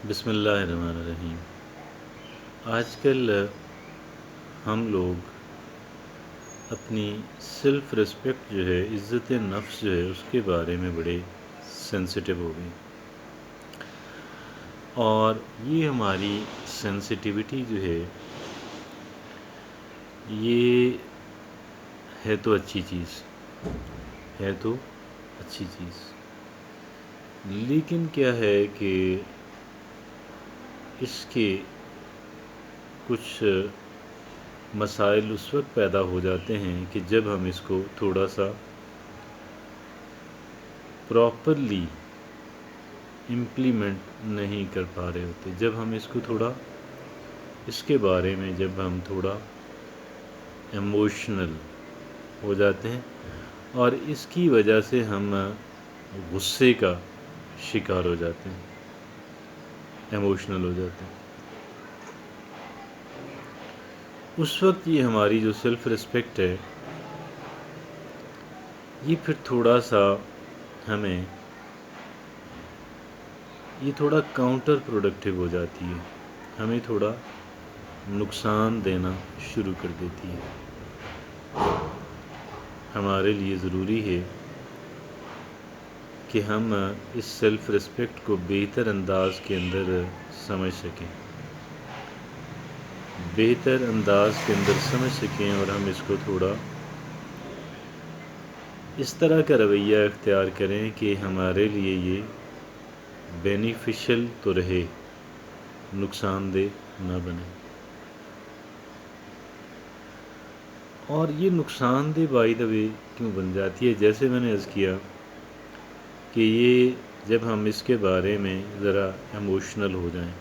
بسم اللہ الرحمن الرحیم۔ آج کل ہم لوگ اپنی سیلف ریسپیکٹ جو ہے، عزت نفس جو ہے، اس کے بارے میں بڑے سینسٹیو ہو گئے، اور یہ ہماری سینسٹیوٹی جو ہے یہ ہے تو اچھی چیز، لیکن کیا ہے کہ اس کے کچھ مسائل اس وقت پیدا ہو جاتے ہیں کہ جب ہم اس کو تھوڑا سا پراپرلی امپلیمنٹ نہیں کر پا رہے ہوتے، جب ہم اس کو تھوڑا اس کے بارے میں جب ہم تھوڑا ایموشنل ہو جاتے ہیں، اور اس کی وجہ سے ہم غصے کا شکار ہو جاتے ہیں، ایموشنل ہو جاتے ہیں، اس وقت یہ ہماری جو سیلف ریسپیکٹ ہے یہ پھر تھوڑا سا ہمیں یہ تھوڑا کاؤنٹر پروڈکٹیو ہو جاتی ہے، ہمیں تھوڑا نقصان دینا شروع کر دیتی ہے۔ ہمارے لیے ضروری ہے کہ ہم اس سیلف ریسپیکٹ کو بہتر انداز کے اندر سمجھ سکیں اور ہم اس کو تھوڑا اس طرح کا رویہ اختیار کریں کہ ہمارے لیے یہ بینیفیشل تو رہے، نقصان دہ نہ بنے۔ اور یہ نقصان دہ بائی دا وے کیوں بن جاتی ہے؟ جیسے میں نے عرض کیا کہ یہ جب ہم اس کے بارے میں ذرا ایموشنل ہو جائیں،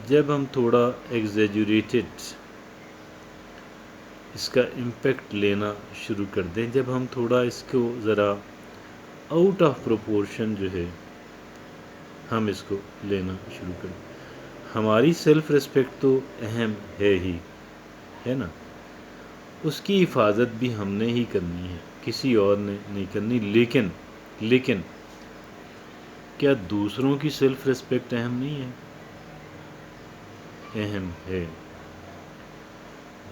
جب ہم تھوڑا ایگزیجوریٹڈ اس کا امپیکٹ لینا شروع کر دیں، جب ہم تھوڑا اس کو ذرا آؤٹ آف پروپورشن جو ہے ہم اس کو لینا شروع کر دیں، ہماری سیلف ریسپیکٹ تو اہم ہے ہی، ہے نا، اس کی حفاظت بھی ہم نے ہی کرنی ہے، کسی اور نے نہیں کرنی۔ لیکن کیا دوسروں کی سیلف ریسپیکٹ اہم نہیں ہے؟ اہم ہے،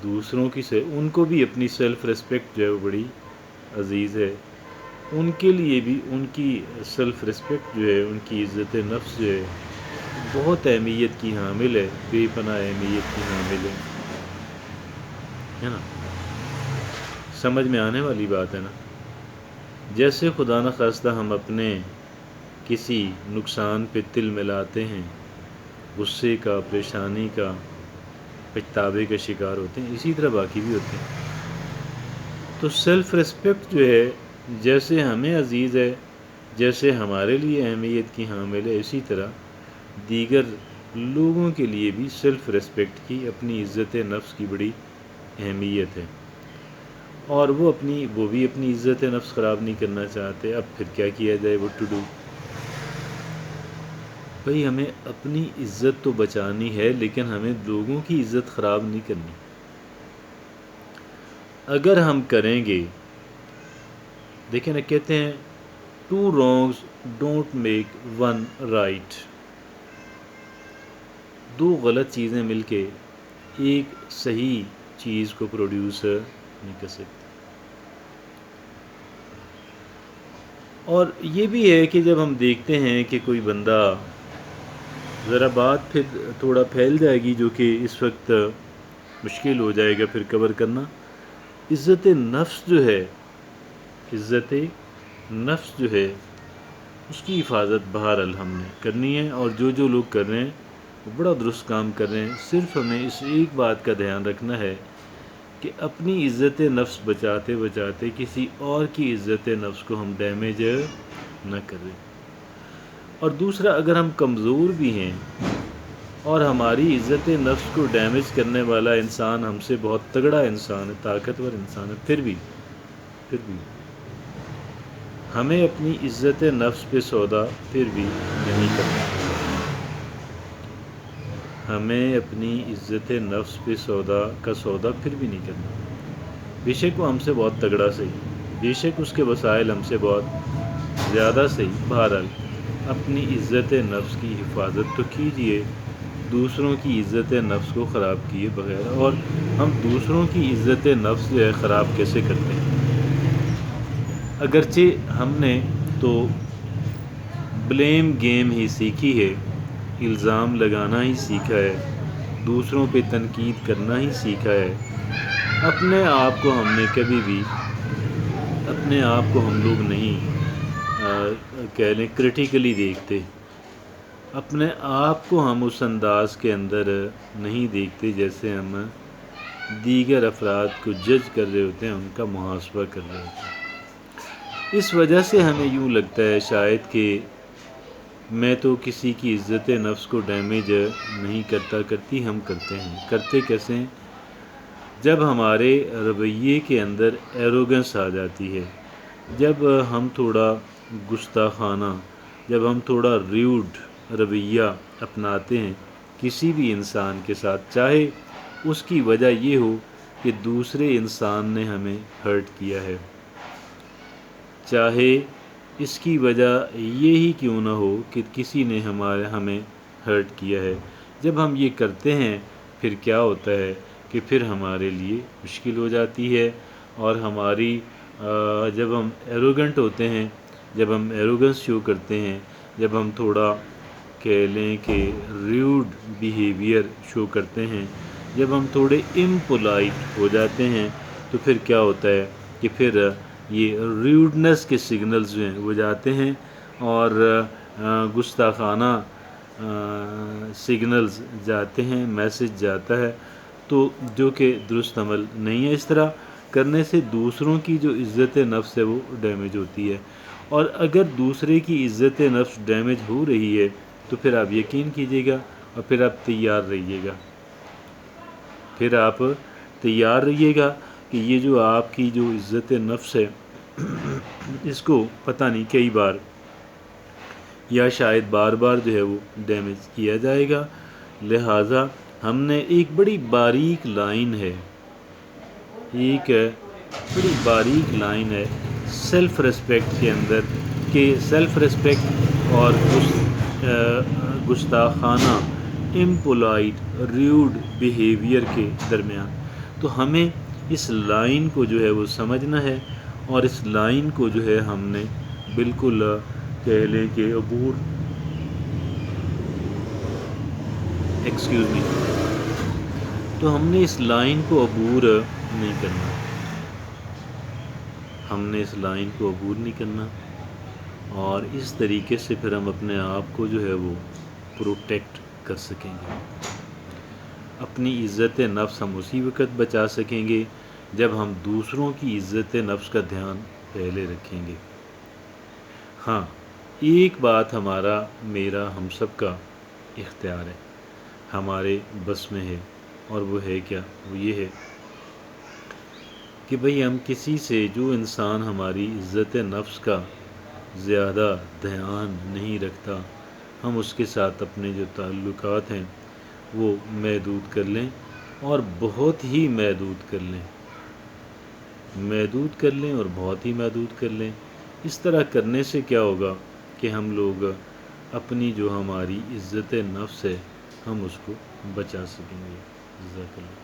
دوسروں کی ان کو بھی اپنی سیلف ریسپیکٹ جو ہے وہ بڑی عزیز ہے، ان کے لیے بھی ان کی سیلف ریسپیکٹ جو ہے، ان کی عزت نفس جو ہے بہت اہمیت کی حامل ہے، بے پناہ اہمیت کی حامل ہے نا، سمجھ میں آنے والی بات ہے نا۔ جیسے خدا نخواستہ ہم اپنے کسی نقصان پہ تل ملاتے ہیں، غصے کا، پریشانی کا، پچھتاوے کا شکار ہوتے ہیں، اسی طرح باقی بھی ہوتے ہیں۔ تو سیلف ریسپیکٹ جو ہے جیسے ہمیں عزیز ہے، جیسے ہمارے لیے اہمیت کی حامل ہے، اسی طرح دیگر لوگوں کے لیے بھی سیلف ریسپیکٹ کی، اپنی عزت نفس کی بڑی اہمیت ہے، اور وہ بھی اپنی عزت نفس خراب نہیں کرنا چاہتے۔ اب پھر کیا کیا جائے؟ what to do؟ بھئی ہمیں اپنی عزت تو بچانی ہے، لیکن ہمیں لوگوں کی عزت خراب نہیں کرنی۔ اگر ہم کریں گے، دیکھیں نا، کہتے ہیں two wrongs don't make one right, دو غلط چیزیں مل کے ایک صحیح چیز کو پروڈیوس نہیں کر سکتی۔ اور یہ بھی ہے کہ جب ہم دیکھتے ہیں کہ کوئی بندہ، ذرا بات پھر تھوڑا پھیل جائے گی جو کہ اس وقت مشکل ہو جائے گا پھر کور کرنا، عزت نفس جو ہے اس کی حفاظت بہرحال ہم نے کرنی ہے، اور جو لوگ کر رہے ہیں وہ بڑا درست کام کر رہے ہیں۔ صرف ہمیں اس ایک بات کا دھیان رکھنا ہے کہ اپنی عزت نفس بچاتے بچاتے کسی اور کی عزت نفس کو ہم ڈیمیج نہ کریں۔ اور دوسرا، اگر ہم کمزور بھی ہیں اور ہماری عزت نفس کو ڈیمیج کرنے والا انسان ہم سے بہت تگڑا انسان ہے، طاقتور انسان ہے، پھر بھی ہمیں اپنی عزت نفس پہ سودا پھر بھی نہیں کرنا، ہمیں اپنی عزت نفس پہ سودا پھر بھی نہیں کرنا۔ بے شک وہ ہم سے بہت تگڑا صحیح، بے شک اس کے وسائل ہم سے بہت زیادہ صحیح، بہرحال اپنی عزت نفس کی حفاظت تو کیجئے، دوسروں کی عزت نفس کو خراب کیے بغیر۔ اور ہم دوسروں کی عزت نفس جو ہے خراب کیسے کرتے ہیں؟ اگرچہ ہم نے تو بلیم گیم ہی سیکھی ہے، الزام لگانا ہی سیکھا ہے، دوسروں پہ تنقید کرنا ہی سیکھا ہے، اپنے آپ کو ہم نے کبھی بھی اپنے آپ کو ہم لوگ نہیں کہہ لیں کرٹیکلی دیکھتے، اپنے آپ کو ہم اس انداز کے اندر نہیں دیکھتے جیسے ہم دیگر افراد کو جج کر رہے ہوتے ہیں، ان کا محاسبہ کر رہے ہوتے ہیں۔ اس وجہ سے ہمیں یوں لگتا ہے شاید کہ میں تو کسی کی عزت نفس کو ڈیمیج نہیں کرتی ہم کرتے ہیں۔ کرتے کیسے ہیں؟ جب ہمارے رویے کے اندر ایروگنس آ جاتی ہے، جب ہم تھوڑا گستاخانہ، جب ہم تھوڑا ریوڈ رویہ اپناتے ہیں کسی بھی انسان کے ساتھ، چاہے اس کی وجہ یہ ہو کہ دوسرے انسان نے ہمیں ہرٹ کیا ہے، چاہے اس کی وجہ یہ ہی کیوں نہ ہو کہ کسی نے ہمیں ہرٹ کیا ہے، جب ہم یہ کرتے ہیں پھر کیا ہوتا ہے کہ پھر ہمارے لیے مشکل ہو جاتی ہے، اور ہماری جب ہم ایروگنٹ ہوتے ہیں، جب ہم ایروگنس شو کرتے ہیں، جب ہم تھوڑا کہہ لیں کہ ریوڈ بیہیویئر شو کرتے ہیں، جب ہم تھوڑے امپولائٹ ہو جاتے ہیں، تو پھر کیا ہوتا ہے کہ پھر یہ ریوڈنس کے سگنلز جو ہیں وہ جاتے ہیں، اور گستاخانہ سگنلز جاتے ہیں، میسج جاتا ہے، تو جو کہ درست عمل نہیں ہے۔ اس طرح کرنے سے دوسروں کی جو عزت نفس ہے وہ ڈیمیج ہوتی ہے، اور اگر دوسرے کی عزت نفس ڈیمیج ہو رہی ہے تو پھر آپ یقین کیجئے گا، اور پھر آپ تیار رہیے گا، پھر آپ تیار رہیے گا کہ یہ جو آپ کی جو عزت نفس ہے اس کو پتہ نہیں کئی بار یا شاید بار بار جو ہے وہ ڈیمیج کیا جائے گا۔ لہٰذا ہم نے ایک بڑی باریک لائن ہے، ایک بڑی باریک لائن ہے سیلف ریسپیکٹ کے اندر، کہ سیلف ریسپیکٹ اور گستاخانہ امپولائٹ ریوڈ بیہیویئر کے درمیان۔ تو ہمیں اس لائن کو جو ہے وہ سمجھنا ہے، اور اس لائن کو جو ہے ہم نے بالکل کہہ لیں کہ عبور ایکسکیوز می تو ہم نے اس لائن کو عبور نہیں کرنا، ہم نے اس لائن کو عبور نہیں کرنا، اور اس طریقے سے پھر ہم اپنے آپ کو جو ہے وہ پروٹیکٹ کر سکیں گے۔ اپنی عزت نفس ہم اسی وقت بچا سکیں گے جب ہم دوسروں کی عزت نفس کا دھیان پہلے رکھیں گے۔ ہاں، ایک بات میرا ہم سب کا اختیار ہے، ہمارے بس میں ہے، اور وہ ہے کیا؟ وہ یہ ہے کہ بھئی ہم کسی سے، جو انسان ہماری عزت نفس کا زیادہ دھیان نہیں رکھتا، ہم اس کے ساتھ اپنے جو تعلقات ہیں وہ محدود کر لیں، اور بہت ہی محدود کر لیں، محدود کر لیں اور بہت ہی محدود کر لیں۔ اس طرح کرنے سے کیا ہوگا کہ ہم لوگ اپنی جو ہماری عزت نفس ہے ہم اس کو بچا سکیں گے۔ جزاک اللہ۔